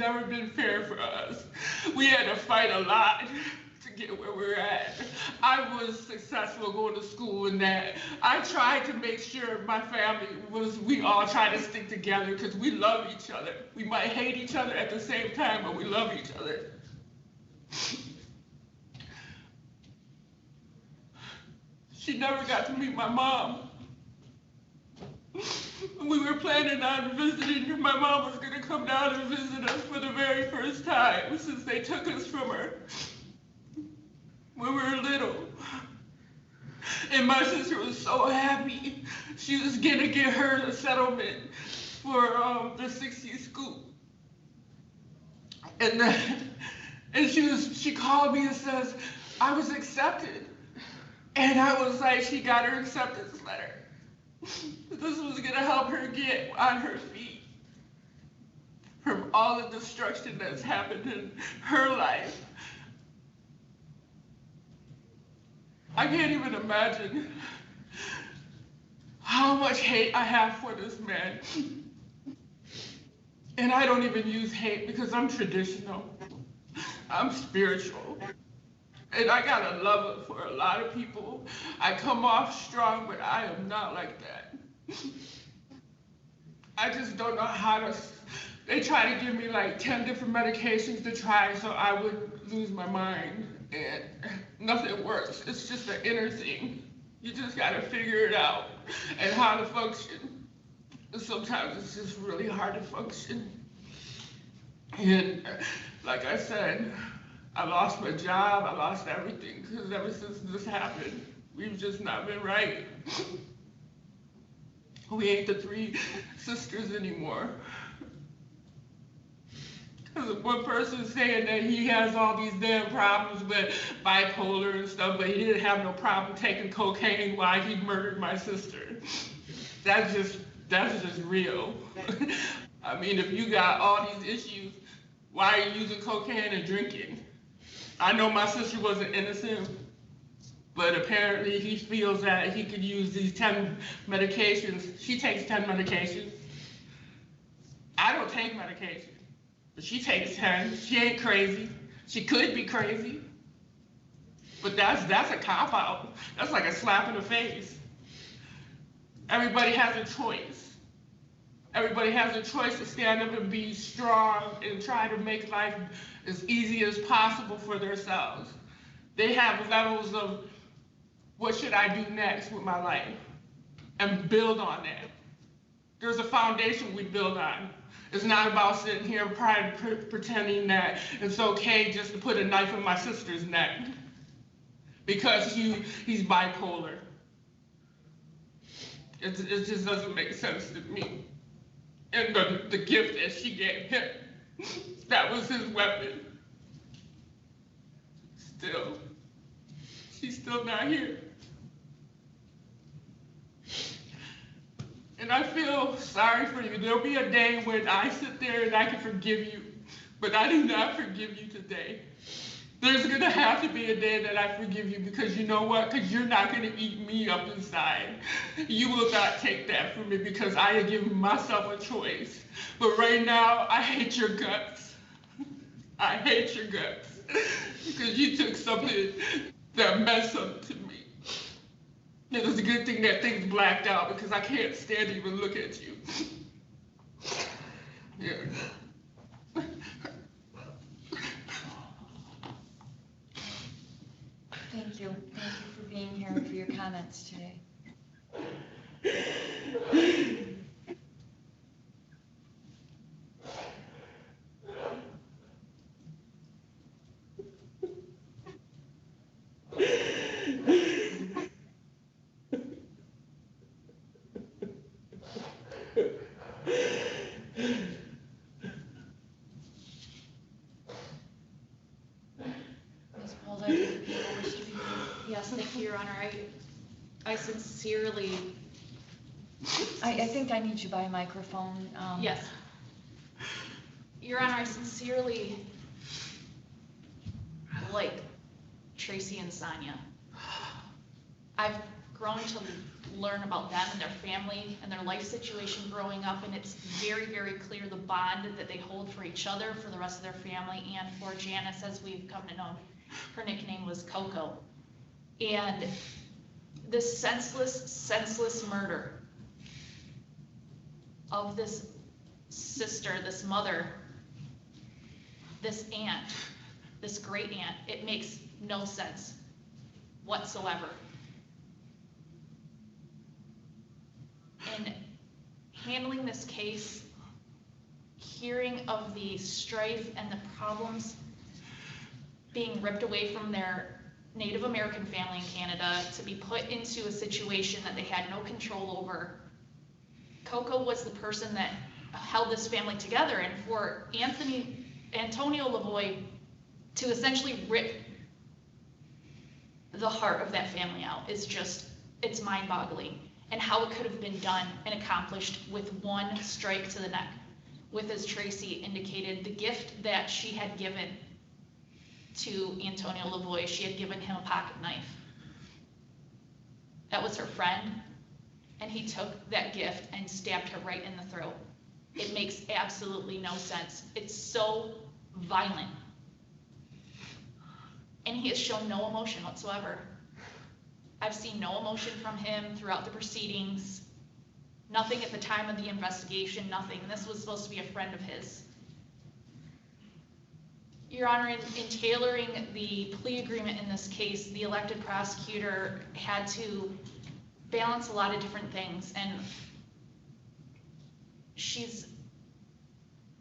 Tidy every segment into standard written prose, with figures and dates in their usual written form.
never been fair for us. We had to fight a lot to get where we're at. I was successful going to school in that. I tried to make sure my family we all try to stick together because we love each other. We might hate each other at the same time, but we love each other. She never got to meet my mom. We were planning on visiting her. My mom was going to come down and visit us for the very first time since they took us from her when we were little. And my sister was so happy. She was going to get her a settlement for the 60 scoop. And she called me and says, I was accepted. And I was like, she got her acceptance letter. This was gonna help her get on her feet from all the destruction that's happened in her life. I can't even imagine how much hate I have for this man. And I don't even use hate because I'm traditional. I'm spiritual. And I got a love for a lot of people. I come off strong, but I am not like that. I just don't know how to. They try to give me like 10 different medications to try so I would lose my mind. And nothing works. It's just an inner thing. You just gotta figure it out and how to function. And sometimes it's just really hard to function. And like I said, I lost my job, I lost everything, because ever since this happened, we've just not been right. We ain't the three sisters anymore. Because one person's saying that he has all these damn problems with bipolar and stuff, but he didn't have no problem taking cocaine while he murdered my sister. That's just real. I mean, if you got all these issues, why are you using cocaine and drinking? I know my sister wasn't innocent, but apparently he feels that he could use these 10 medications. She takes 10 medications. I don't take medication, but she takes 10. She ain't crazy. She could be crazy, but that's a cop-out. That's like a slap in the face. Everybody has a choice. Everybody has a choice to stand up and be strong and try to make life as easy as possible for themselves. They have levels of what should I do next with my life and build on that. There's a foundation we build on. It's not about sitting here and pretending that it's okay just to put a knife in my sister's neck because he's bipolar. It just doesn't make sense to me. And the gift that she gave him, that was his weapon. Still, she's still not here. And I feel sorry for you. There'll be a day when I sit there and I can forgive you, but I do not forgive you today. There's gonna have to be a day that I forgive you because you know what? Because you're not gonna eat me up inside. You will not take that from me because I have given myself a choice. But right now, I hate your guts. I hate your guts because you took something that meant something to me. And it's a good thing that thing's blacked out because I can't stand to even look at you. Yeah. Thank you. Thank you for being here and for your comments today. Ms. Polder, do you wish to be heard? Yes, thank you, Your Honor. I sincerely. I think I need you by a microphone. Yes. Your Honor, I sincerely like Tracy and Sonia. I've grown to learn about them and their family and their life situation growing up, and it's very, very clear the bond that they hold for each other, for the rest of their family, and for Janice, as we've come to know. Her nickname was Coco. And this senseless murder of this sister, this mother, this aunt, this great aunt, it makes no sense whatsoever. In handling this case, hearing of the strife and the problems being ripped away from their Native American family in Canada to be put into a situation that they had no control over, Coco was the person that held this family together, and for Antonio Lavoie to essentially rip the heart of that family out is just, it's mind-boggling. And how it could have been done and accomplished with one strike to the neck, with, as Tracy indicated, the gift that she had given to Antonio Lavoie. She had given him a pocket knife. That was her friend, and he took that gift and stabbed her right in the throat. It makes absolutely no sense. It's so violent. And he has shown no emotion whatsoever. I've seen no emotion from him throughout the proceedings. Nothing at the time of the investigation, nothing. This was supposed to be a friend of his. Your Honor, in tailoring the plea agreement in this case, the elected prosecutor had to balance a lot of different things, and she's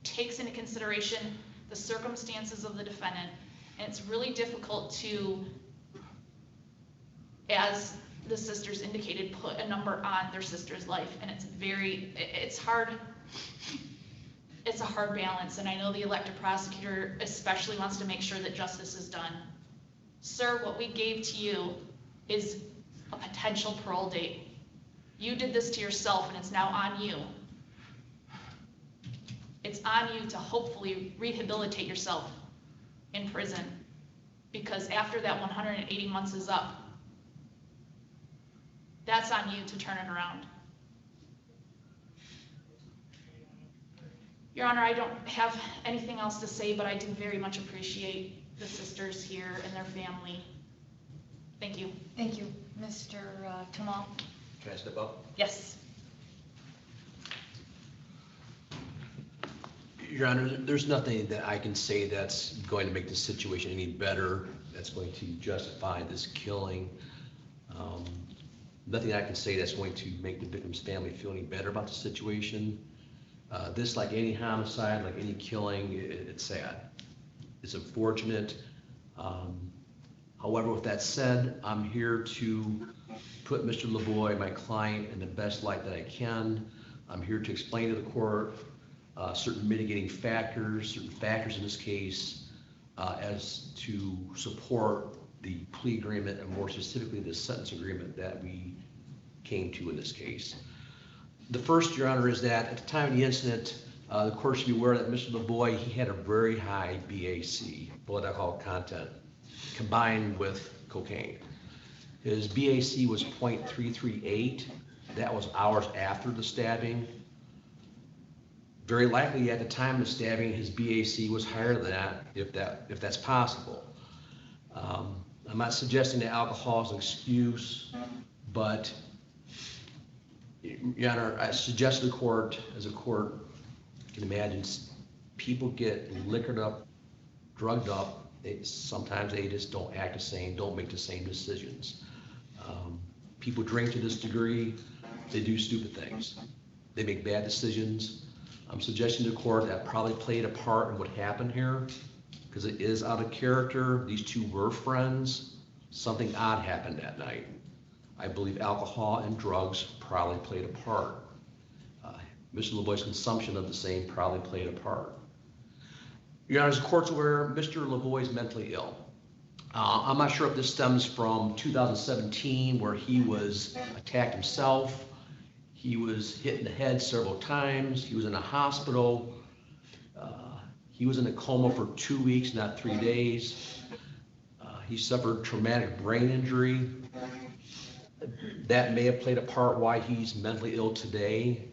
takes into consideration the circumstances of the defendant, and it's really difficult to, as the sisters indicated, put a number on their sister's life, and it's hard. It's a hard balance, and I know the elected prosecutor especially wants to make sure that justice is done. Sir, what we gave to you is a potential parole date. You did this to yourself, and it's now on you. It's on you to hopefully rehabilitate yourself in prison, because after that 180 months is up, that's on you to turn it around. Your Honor, I don't have anything else to say, but I do very much appreciate the sisters here and their family. Thank you. Thank you. Mr. Tamal? Can I step up? Yes. Your Honor, there's nothing that I can say that's going to make the situation any better, that's going to justify this killing. Nothing I can say that's going to make the victim's family feel any better about the situation. This, like any homicide, like any killing, it's sad. It's unfortunate. However, with that said, I'm here to put Mr. Lavoie, my client, in the best light that I can. I'm here to explain to the court certain mitigating factors, in this case, as to support the plea agreement, and more specifically the sentence agreement that we came to in this case. The first, Your Honor, is that at the time of the incident, the court should be aware that Mr. Lavoie, he had a very high BAC, blood alcohol content, combined with cocaine. His BAC was 0.338. That was hours after the stabbing. Very likely at the time of the stabbing, his BAC was higher than that, if that's possible. I'm not suggesting that alcohol is an excuse, but Your Honor, I suggest to the court, as a court can imagine, people get liquored up, drugged up. Sometimes they just don't act the same, don't make the same decisions. People drink to this degree, they do stupid things. They make bad decisions. I'm suggesting to the court that probably played a part in what happened here, because it is out of character. These two were friends. Something odd happened that night. I believe alcohol and drugs probably played a part. Mr. Lavoie's consumption of the same probably played a part. Your Honor, as the court's aware, Mr. Lavoie is mentally ill. I'm not sure if this stems from 2017, where he was attacked himself. He was hit in the head several times. He was in a hospital. He was in a coma for 2 weeks, not 3 days. He suffered traumatic brain injury. That may have played a part why he's mentally ill today.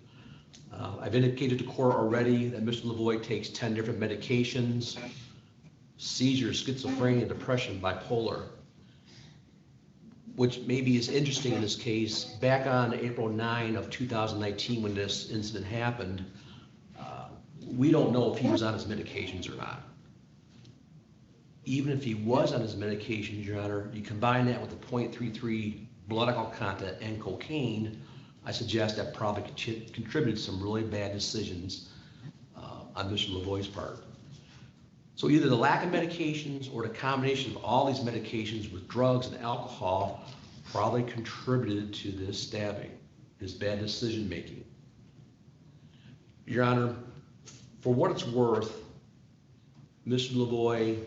I've indicated to court already that Mr. Lavoie takes 10 different medications: seizures, schizophrenia, depression, bipolar. Which maybe is interesting in this case, back on April 9 of 2019 when this incident happened, we don't know if he was on his medications or not. Even if he was on his medications, Your Honor, you combine that with the 0.33 blood alcohol content and cocaine, I suggest that probably contributed some really bad decisions on Mr. Lavoie's part. So either the lack of medications or the combination of all these medications with drugs and alcohol probably contributed to this stabbing, his bad decision making. Your Honor, for what it's worth, Mr. Lavoie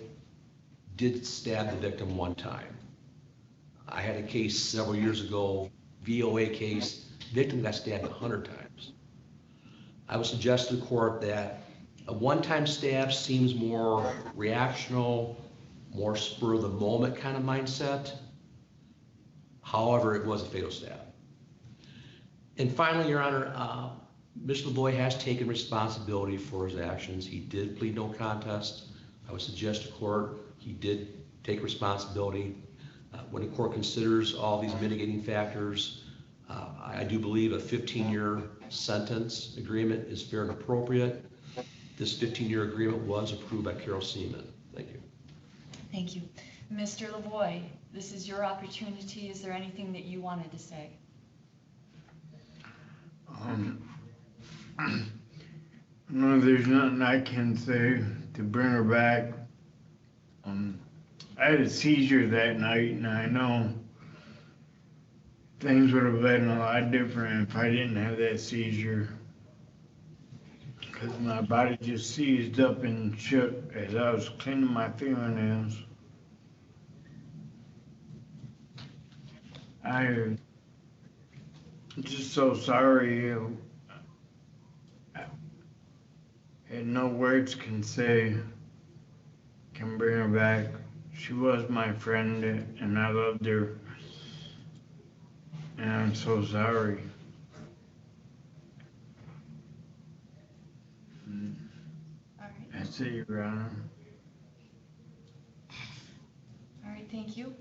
did stab the victim one time. I had a case several years ago, VOA case, victim got stabbed 100 times. I would suggest to the court that a one-time stab seems more reactional, more spur of the moment kind of mindset. However, it was a fatal stab. And finally, Your Honor, Mr. Lavoie has taken responsibility for his actions. He did plead no contest. I would suggest to court he did take responsibility. When the court considers all these mitigating factors, I do believe a 15-year sentence agreement is fair and appropriate. This 15-year agreement was approved by Carol Seaman. Thank you. Thank you. Mr. Lavoie, this is your opportunity. Is there anything that you wanted to say? No, there's nothing I can say to bring her back. I had a seizure that night, and I know things would have been a lot different if I didn't have that seizure. Because my body just seized up and shook as I was cleaning my fingernails. I'm just so sorry. I had no words can say can bring her back. She was my friend and I loved her. And I'm so sorry. All right. That's it, Your Honor. All right, thank you.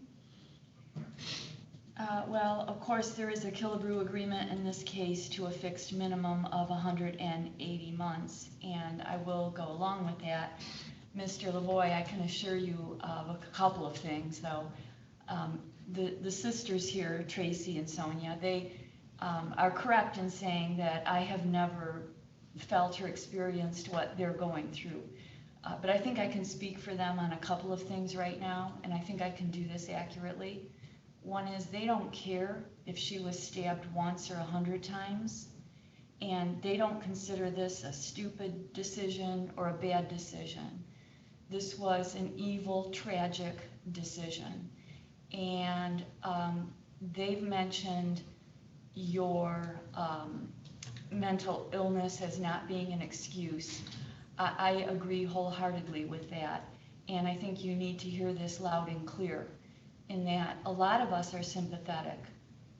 Well, of course, there is a Killebrew agreement in this case to a fixed minimum of 180 months, and I will go along with that. Mr. Lavoie, I can assure you of a couple of things, though. The sisters here, Tracy and Sonia, they are correct in saying that I have never felt or experienced what they're going through. But I think I can speak for them on a couple of things right now, and I think I can do this accurately. One is they don't care if she was stabbed once or 100 times, and they don't consider this a stupid decision or a bad decision. This was an evil, tragic decision. And they've mentioned your mental illness as not being an excuse. I agree wholeheartedly with that. And I think you need to hear this loud and clear, in that a lot of us are sympathetic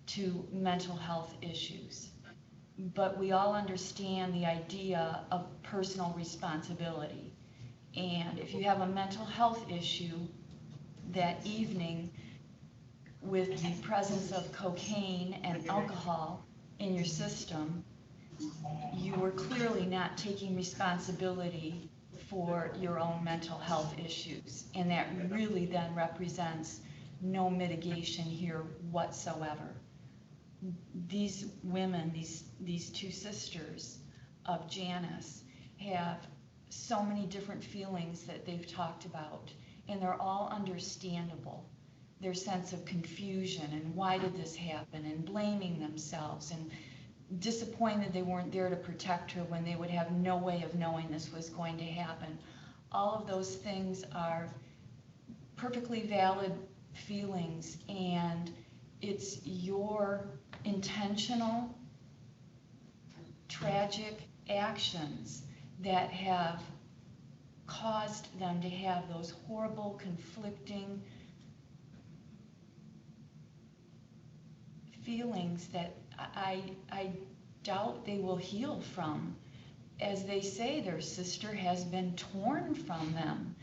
to mental health issues. But we all understand the idea of personal responsibility. And if you have a mental health issue that evening with the presence of cocaine and alcohol in your system, you were clearly not taking responsibility for your own mental health issues. And that really then represents no mitigation here whatsoever. These women, these two sisters of Janice, have so many different feelings that they've talked about, and they're all understandable. Their sense of confusion and why did this happen, and blaming themselves, and disappointed they weren't there to protect her when they would have no way of knowing this was going to happen. All of those things are perfectly valid feelings, and it's your intentional, tragic actions that have caused them to have those horrible, conflicting feelings that I doubt they will heal from. As they say, their sister has been torn from them.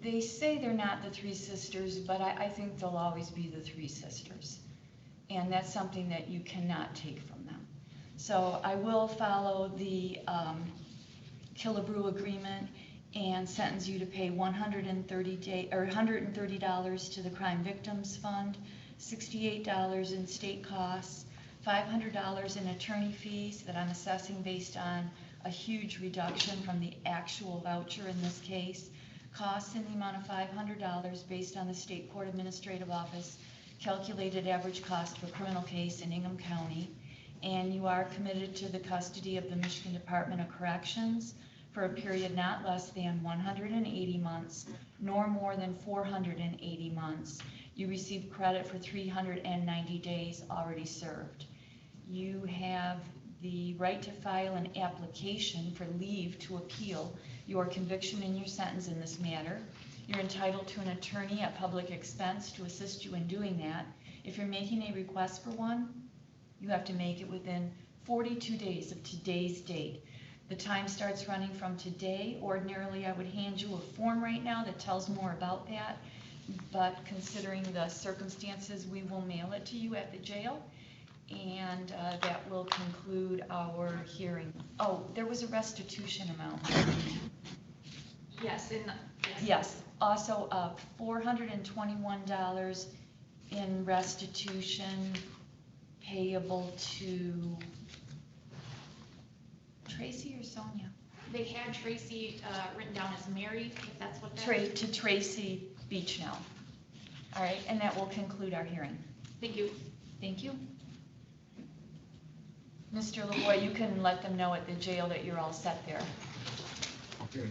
They say they're not the three sisters, but I think they'll always be the three sisters. And that's something that you cannot take from them. So I will follow the Killebrew agreement and sentence you to pay $130 to the Crime Victims Fund, $68 in state costs, $500 in attorney fees that I'm assessing based on a huge reduction from the actual voucher in this case, costs in the amount of $500 based on the State Court Administrative Office calculated average cost for criminal case in Ingham County, and you are committed to the custody of the Michigan Department of Corrections for a period not less than 180 months, nor more than 480 months. You receive credit for 390 days already served. You have the right to file an application for leave to appeal your conviction and your sentence in this matter. You're entitled to an attorney at public expense to assist you in doing that. If you're making a request for one, you have to make it within 42 days of today's date. The time starts running from today. Ordinarily, I would hand you a form right now that tells more about that, but considering the circumstances, we will mail it to you at the jail, and that will conclude our hearing. Oh, there was a restitution amount. Yes, Yes, also $421 in restitution payable to Tracy or Sonia? They had Tracy written down as Mary, if that's what that is. To Tracy Beechnell. All right, and that will conclude our hearing. Thank you. Thank you. Mr. LaVoy, you can let them know at the jail that you're all set there. Okay.